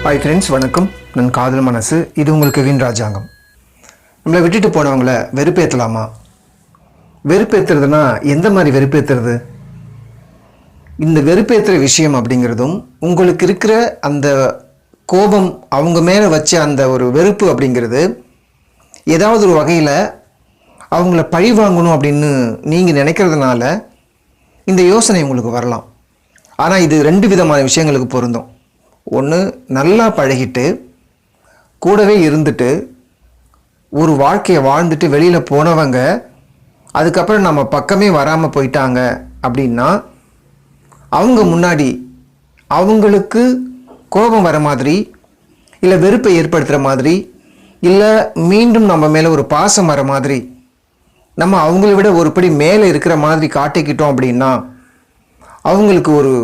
Hi friends, வணக்கம். நான் காதல் மனசு. இது உங்களுக்கு வீண் ராஜாங்கம். நம்மளை விட்டுட்டு போனவங்கள வெறுப்பேற்றலாமா? வெறுப்பேற்றுறதுனா எந்த மாதிரி வெறுப்பேற்றுறது? இந்த வெறுப்பேற்றுற விஷயம் அப்படிங்கிறதும் உங்களுக்கு இருக்கிற அந்த கோபம், அவங்க மேலே வச்ச அந்த ஒரு வெறுப்பு அப்படிங்கிறது ஏதாவது ஒரு வகையில் அவங்கள பழி வாங்கணும் அப்படின்னு நீங்கள் நினைக்கிறதுனால இந்த யோசனை உங்களுக்கு வரலாம். ஆனால் இது ரெண்டு விதமான விஷயங்களுக்கு பொருந்தும். ஒன்று, நல்லா பழகிட்டு கூடவே இருந்துட்டு ஒரு வாழ்க்கையை வாழ்ந்துட்டு வெளியில் போனவங்க அதுக்கப்புறம் நம்ம பக்கமே வராமல் போயிட்டாங்க அப்படின்னா அவங்க முன்னாடி அவங்களுக்கு கோபம் வர மாதிரி, இல்லை வெறுப்பை ஏற்படுத்துகிற மாதிரி, இல்லை மீண்டும் நம்ம மேலே ஒரு பாசம் வர மாதிரி, நம்ம அவங்கள விட ஒரு படி மேலே இருக்கிற மாதிரி காட்டிக்கிட்டோம் அப்படின்னா அவங்களுக்கு ஒரு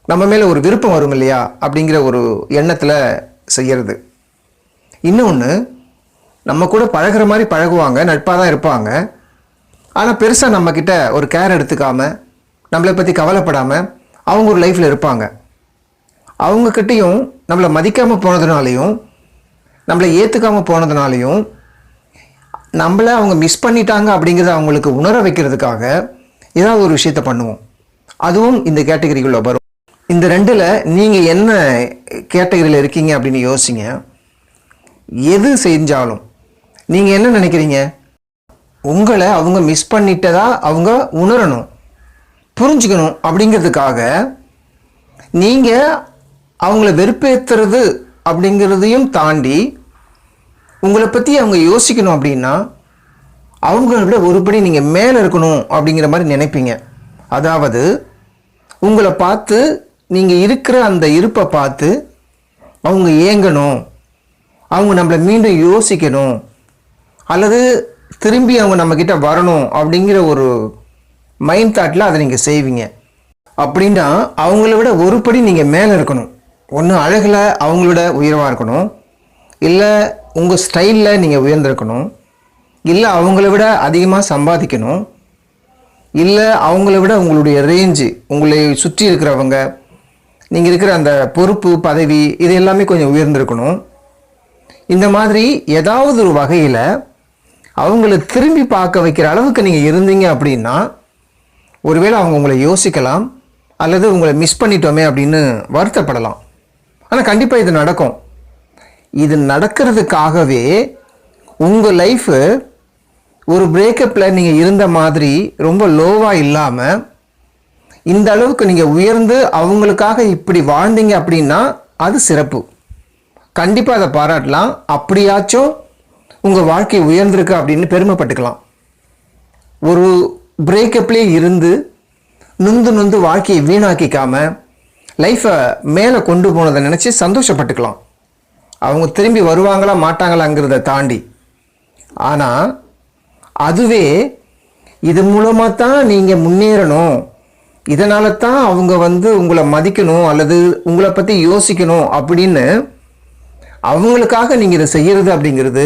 நம்ம மேலே ஒரு விருப்பம் வரும் இல்லையா அப்படிங்கிற ஒரு எண்ணத்தில் செய்கிறது. இன்னொன்று, நம்ம கூட பழகிற மாதிரி பழகுவாங்க, நட்பாக தான் இருப்பாங்க. ஆனால் பெருசாக நம்மக்கிட்ட ஒரு கேர் எடுத்துக்காமல், நம்மளை பற்றி கவலைப்படாமல் அவங்க ஒரு லைஃப்பில் இருப்பாங்க. அவங்கக்கிட்டையும் நம்மளை மதிக்காமல் போனதுனாலையும் நம்மளை ஏற்றுக்காமல் போனதுனாலையும் நம்மளை அவங்க மிஸ் பண்ணிட்டாங்க அப்படிங்கிறத அவங்களுக்கு உணர வைக்கிறதுக்காக ஏதாவது ஒரு விஷயத்தை பண்ணுவோம். அதுவும் இந்த கேட்டகரிக்குள்ளே வரும். இந்த ரெண்டில் நீங்கள் என்ன கேட்டகரியில் இருக்கீங்க அப்படின்னு யோசிங்க. எது செஞ்சாலும் நீங்கள் என்ன நினைக்கிறீங்க? உங்களை அவங்க மிஸ் பண்ணிட்டதா அவங்க உணரணும், புரிஞ்சுக்கணும். அப்படிங்கிறதுக்காக நீங்கள் அவங்கள வெறுப்பேற்றுறது அப்படிங்கிறதையும் தாண்டி உங்களை பற்றி அவங்க யோசிக்கணும் அப்படின்னா அவங்கள விட ஒருபடி நீங்கள் மேலே இருக்கணும் அப்படிங்கிற மாதிரி நினைப்பீங்க. அதாவது உங்களை பார்த்து, நீங்கள் இருக்கிற அந்த இருப்பை பார்த்து அவங்க ஏங்கணும், அவங்க நம்மளை மீண்டும் யோசிக்கணும், அல்லது திரும்பி அவங்க நம்மக்கிட்ட வரணும் அப்படிங்கிற ஒரு மைண்ட் தாட்டில் அதை நீங்கள் செய்வீங்க. அப்படின்னா அவங்கள விட ஒரு படி நீங்கள் மேலே இருக்கணும். ஒன்று அழகில் அவங்களோட உயர்வாக இருக்கணும், இல்லை உங்கள் ஸ்டைலில் நீங்கள் உயர்ந்திருக்கணும், இல்லை அவங்கள விட அதிகமாக சம்பாதிக்கணும், இல்லை அவங்கள விட உங்களுடைய ரேஞ்சு, உங்களை சுற்றி இருக்கிறவங்க, நீங்கள் இருக்கிற அந்த பொறுப்பு, பதவி, இது எல்லாமே கொஞ்சம் உயர்ந்திருக்கணும். இந்த மாதிரி ஏதாவது ஒரு வகையில் அவங்கள திரும்பி பார்க்க வைக்கிற அளவுக்கு நீங்கள் இருந்தீங்க அப்படின்னா ஒருவேளை அவங்க உங்களை யோசிக்கலாம், அல்லது உங்களை மிஸ் பண்ணிட்டோமே அப்படின்னு வருத்தப்படலாம். ஆனால் கண்டிப்பாக இது நடக்கும். இது நடக்கிறதுக்காகவே உங்கள் லைஃபு ஒரு பிரேக்கப்பில் நீங்கள் இருந்த மாதிரி ரொம்ப லோவாக இல்லாமல் இந்த அளவுக்கு நீங்கள் உயர்ந்து அவங்களுக்காக இப்படி வாழ்ந்தீங்க அப்படின்னா அது சிறப்பு. கண்டிப்பாக அதை பாராட்டலாம். அப்படியாச்சும் உங்கள் வாழ்க்கை உயர்ந்திருக்கு அப்படின்னு பெருமைப்பட்டுக்கலாம். ஒரு பிரேக்கப்லேயே இருந்து நொந்து நொந்து வாழ்க்கையை வீணாக்கிக்காமல் லைஃப்பை மேலே கொண்டு போனதை நினச்சி சந்தோஷப்பட்டுக்கலாம். அவங்க திரும்பி வருவாங்களா மாட்டாங்களாங்கிறத தாண்டி. ஆனால் அதுவே இது மூலமாக தான் நீங்கள் முன்னேறணும், இதனால தான் அவங்க உங்களை மதிக்கணும் அல்லது உங்களை பற்றி யோசிக்கணும் அப்படின்னு அவங்களுக்காக நீங்கள் இதை செய்கிறது அப்படிங்கிறது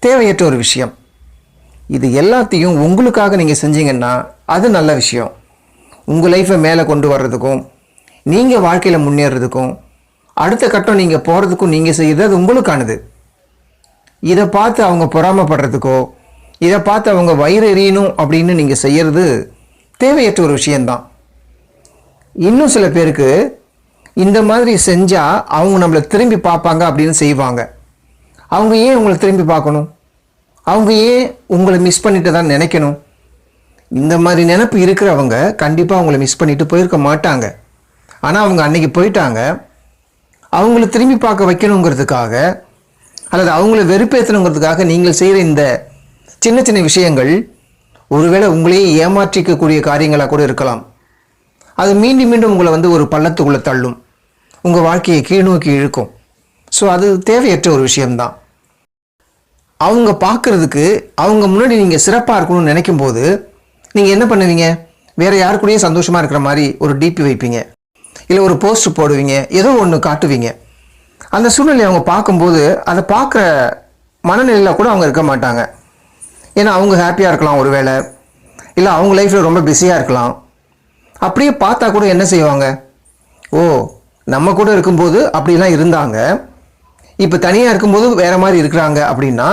தேவையற்ற ஒரு விஷயம். இது எல்லாத்தையும் உங்களுக்காக நீங்கள் செஞ்சீங்கன்னா அது நல்ல விஷயம். உங்கள் லைஃப்பை மேலே கொண்டு வர்றதுக்கும், நீங்கள் வாழ்க்கையில் முன்னேறதுக்கும், அடுத்த கட்டம் நீங்கள் போகிறதுக்கும் நீங்கள் செய்கிறது அது உங்களுக்கானது. இதை பார்த்து அவங்க பொறாமப்படுறதுக்கோ, இதை பார்த்து அவங்க வயிறு எறியணும் அப்படின்னு நீங்கள் செய்கிறது தேவையற்ற ஒரு விஷயந்தான். இன்னும் சில பேருக்கு இந்த மாதிரி செஞ்சால் அவங்க நம்மளை திரும்பி பார்ப்பாங்க அப்படின்னு செய்வாங்க. அவங்க ஏன் உங்களை திரும்பி பார்க்கணும்? அவங்க ஏன் உங்களை மிஸ் பண்ணிட்டு தான் நினைக்கணும்? இந்த மாதிரி நினைப்பு இருக்கிறவங்க கண்டிப்பாக அவங்கள மிஸ் பண்ணிட்டு போயிருக்க மாட்டாங்க. ஆனால் அவங்க அன்னைக்கு போயிட்டாங்க. அவங்கள திரும்பி பார்க்க வைக்கணுங்கிறதுக்காக அல்லது அவங்கள வெறுப்பேற்றணுங்கிறதுக்காக நீங்கள் செய்கிற இந்த சின்ன சின்ன விஷயங்கள் ஒருவேளை உங்களையே ஏமாற்றிக்கக்கூடிய காரியங்களாக கூட இருக்கலாம். அது மீண்டும் மீண்டும் உங்களை ஒரு பள்ளத்துக்குள்ளே தள்ளும், உங்கள் வாழ்க்கையை கீழ்நோக்கி இழுக்கும். ஸோ அது தேவையற்ற ஒரு விஷயம்தான். அவங்க பார்க்குறதுக்கு அவங்க முன்னாடி நீங்கள் சிறப்பாக இருக்கணும்னு நினைக்கும் போது நீங்கள் என்ன பண்ணுவீங்க? வேறு யாரு கூடயும் சந்தோஷமாக இருக்கிற மாதிரி ஒரு டிபி வைப்பீங்க, இல்லை ஒரு போஸ்ட் போடுவீங்க, ஏதோ ஒன்று காட்டுவீங்க. அந்த சூழ்நிலையை அவங்க பார்க்கும்போது அதை பார்க்குற மனநிலையில் கூட அவங்க இருக்க மாட்டாங்க. ஏன்னா அவங்க ஹாப்பியாக இருக்கலாம் ஒருவேளை, இல்லை அவங்க லைஃப்பில் ரொம்ப பிஸியாக இருக்கலாம். அப்படியே பார்த்தா கூட என்ன செய்வாங்க? ஓ, நம்ம கூட இருக்கும்போது அப்படிலாம் இருந்தாங்க, இப்போ தனியாக இருக்கும்போது வேறு மாதிரி இருக்கிறாங்க அப்படின்னா,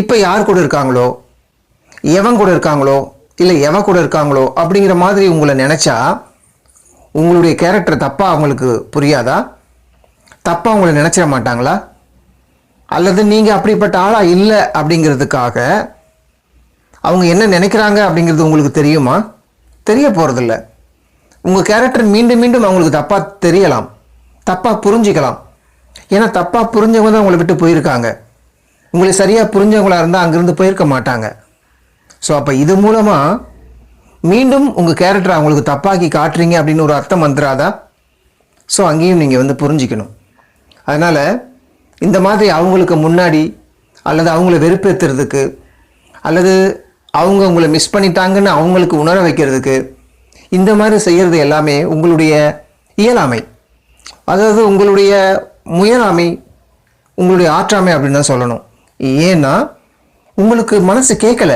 இப்போ யார் கூட இருக்காங்களோ, எவன் கூட இருக்காங்களோ, இல்லை எவன் கூட இருக்காங்களோ அப்படிங்கிற மாதிரி உங்களை நினச்சா உங்களுடைய கேரக்டர் தப்பாக அவங்களுக்கு புரியாதா? தப்பாக உங்களை நினச்சிட மாட்டாங்களா? அல்லது நீங்கள் அப்படிப்பட்ட ஆளாக இல்லை அப்படிங்கிறதுக்காக அவங்க என்ன நினைக்கிறாங்க அப்படிங்கிறது உங்களுக்கு தெரியுமா? தெரிய போகிறதில்ல. உங்கள் கேரக்டர் மீண்டும் மீண்டும் அவங்களுக்கு தப்பாக தெரியலாம், தப்பாக புரிஞ்சிக்கலாம். ஏன்னா தப்பாக புரிஞ்சவங்க தான் உங்களை விட்டு போயிருக்காங்க. உங்களை சரியாக புரிஞ்சவங்களாக இருந்தால் அங்கேருந்து போயிருக்க மாட்டாங்க. ஸோ அப்போ இது மூலமாக மீண்டும் உங்கள் கேரக்டரை அவங்களுக்கு தப்பாக்கி காட்டுறீங்க அப்படின்னு ஒரு அர்த்தம் வந்துடாதா? ஸோ அங்கேயும் நீங்கள் புரிஞ்சிக்கணும். அதனால் இந்த மாதிரி அவங்களுக்கு முன்னாடி அல்லது அவங்கள வெறுப்பேற்றுறதுக்கு அல்லது அவங்க உங்களை மிஸ் பண்ணிட்டாங்கன்னு அவங்களுக்கு உணர வைக்கிறதுக்கு இந்த மாதிரி செய்கிறது எல்லாமே உங்களுடைய இயலாமை, அதாவது உங்களுடைய முயலாமை, உங்களுடைய ஆற்றாமை அப்படின்னு தான் சொல்லணும். ஏன்னா உங்களுக்கு மனசு கேட்கல,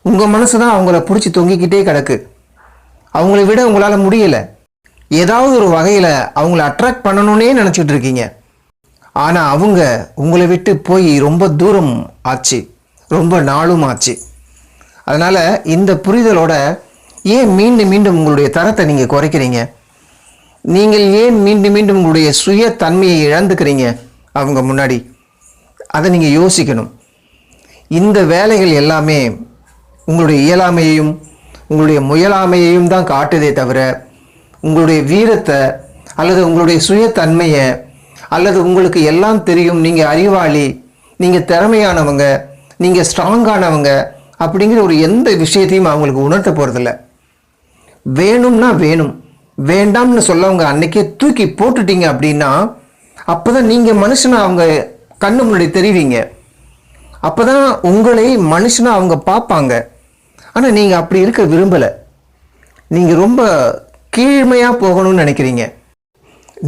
உங்கள் மனசு தான் அவங்கள பிடிச்சி தொங்கிக்கிட்டே கிடக்கு. அவங்கள விட உங்களால் முடியலை. ஏதாவது ஒரு வகையில் அவங்கள அட்ராக்ட் பண்ணணுன்னே நினச்சிட்டு இருக்கீங்க. ஆனால் அவங்க உங்களை விட்டு போய் ரொம்ப தூரம் ஆச்சு, ரொம்ப நாளும் ஆச்சு. அதனால் இந்த புரிதலோட ஏன் மீண்டும் மீண்டும் உங்களுடைய தரத்தை நீங்கள் குறைக்கிறீங்க? நீங்கள் ஏன் மீண்டும் மீண்டும் உங்களுடைய சுய தன்மையை இழந்துக்கிறீங்க அவங்க முன்னாடி? அதை நீங்கள் யோசிக்கணும். இந்த வேலைகள் எல்லாமே உங்களுடைய இயலாமையையும் உங்களுடைய முயலாமையையும் தான் காட்டுதே தவிர உங்களுடைய வீரத்தை அல்லது உங்களுடைய சுயத்தன்மையை அல்லது உங்களுக்கு எல்லாம் தெரியும், நீங்கள் அறிவாளி, நீங்கள் திறமையானவங்க, நீங்கள் ஸ்ட்ராங்கானவங்க அப்படிங்கிற ஒரு எந்த விஷயத்தையும் அவங்களுக்கு உணர்த்த போகிறதில்ல. வேணும்னா வேணும், வேண்டாம்னு சொல்லவங்க அன்னைக்கே தூக்கி போட்டுட்டீங்க அப்படின்னா அப்போ தான் நீங்கள் மனுஷனை அவங்க கண்ணு முன்னாடி தெரிவிங்க. அப்போ தான் உங்களை மனுஷனை அவங்க பார்ப்பாங்க. ஆனால் நீங்கள் அப்படி இருக்க விரும்பலை. நீங்கள் ரொம்ப கீழ்மையாக போகணும்னு நினைக்கிறீங்க.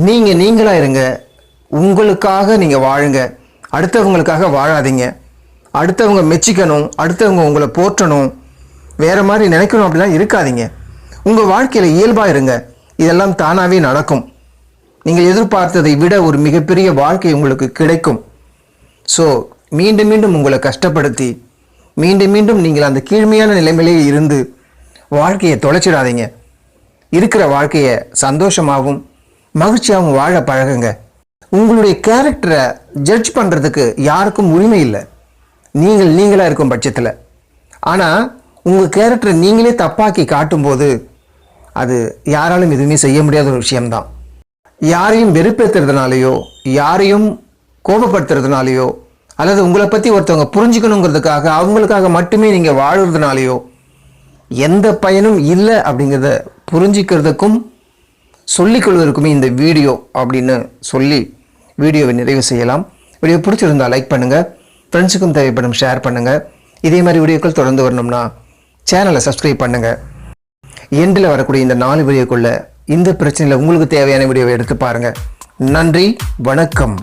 நீங்கள் நீங்களாக இருங்க, உங்களுக்காக நீங்கள் வாழுங்க, அடுத்தவங்களுக்காக வாழாதீங்க. அடுத்தவங்க மெச்சிக்கணும், அடுத்தவங்க உங்களை போற்றணும், வேறு மாதிரி நினைக்கணும் அப்படிலாம் இருக்காதீங்க. உங்கள் வாழ்க்கையில் இயல்பாக இருங்க, இதெல்லாம் தானாகவே நடக்கும். நீங்கள் எதிர்பார்த்ததை விட ஒரு மிகப்பெரிய வாழ்க்கை உங்களுக்கு கிடைக்கும். ஸோ மீண்டும் மீண்டும் உங்களை கஷ்டப்படுத்தி மீண்டும் மீண்டும் நீங்கள் அந்த கீழ்மையான நிலைமையிலே இருந்து வாழ்க்கையை தொலைச்சிடாதீங்க. இருக்கிற வாழ்க்கையை சந்தோஷமாகவும் மகிழ்ச்சியாகவும் வாழ பழகுங்க. உங்களுடைய கேரக்டரை ஜட்ஜ் பண்ணுறதுக்கு யாருக்கும் உரிமை இல்லை, நீங்களாக இருக்கும் பட்சத்தில். ஆனால் உங்கள் கேரக்டரை நீங்களே தப்பாக்கி காட்டும்போது அது யாராலும் எதுவுமே செய்ய முடியாத ஒரு விஷயம்தான். யாரையும் வெறுப்பேற்றுறதுனாலையோ யாரையும் கோபப்படுத்துறதுனாலையோ அல்லது உங்களை பற்றி ஒருத்தவங்க புரிஞ்சுக்கணுங்கிறதுக்காக அவங்களுக்காக மட்டுமே நீங்கள் வாழுறதுனாலையோ எந்த பயனும் இல்லை அப்படிங்கிறத புரிஞ்சிக்கிறதுக்கும் சொல்லிக்கொள்வதற்குமே இந்த வீடியோ அப்படின்னு சொல்லி வீடியோவை நிறைவு செய்யலாம். வீடியோ பிடிச்சிருந்தால் லைக் பண்ணுங்கள், ஃப்ரெண்ட்ஸுக்கும் தேவைப்படும் ஷேர் பண்ணுங்கள். இதே மாதிரி வீடியோக்கள் தொடர்ந்து வரணும்னா சேனலை சப்ஸ்கிரைப் பண்ணுங்கள். எண்டில் வரக்கூடிய இந்த 4 வீடியோக்குள்ள இந்த பிரச்சனையில் உங்களுக்கு தேவையான வீடியோவை எடுத்து பாருங்கள். நன்றி, வணக்கம்.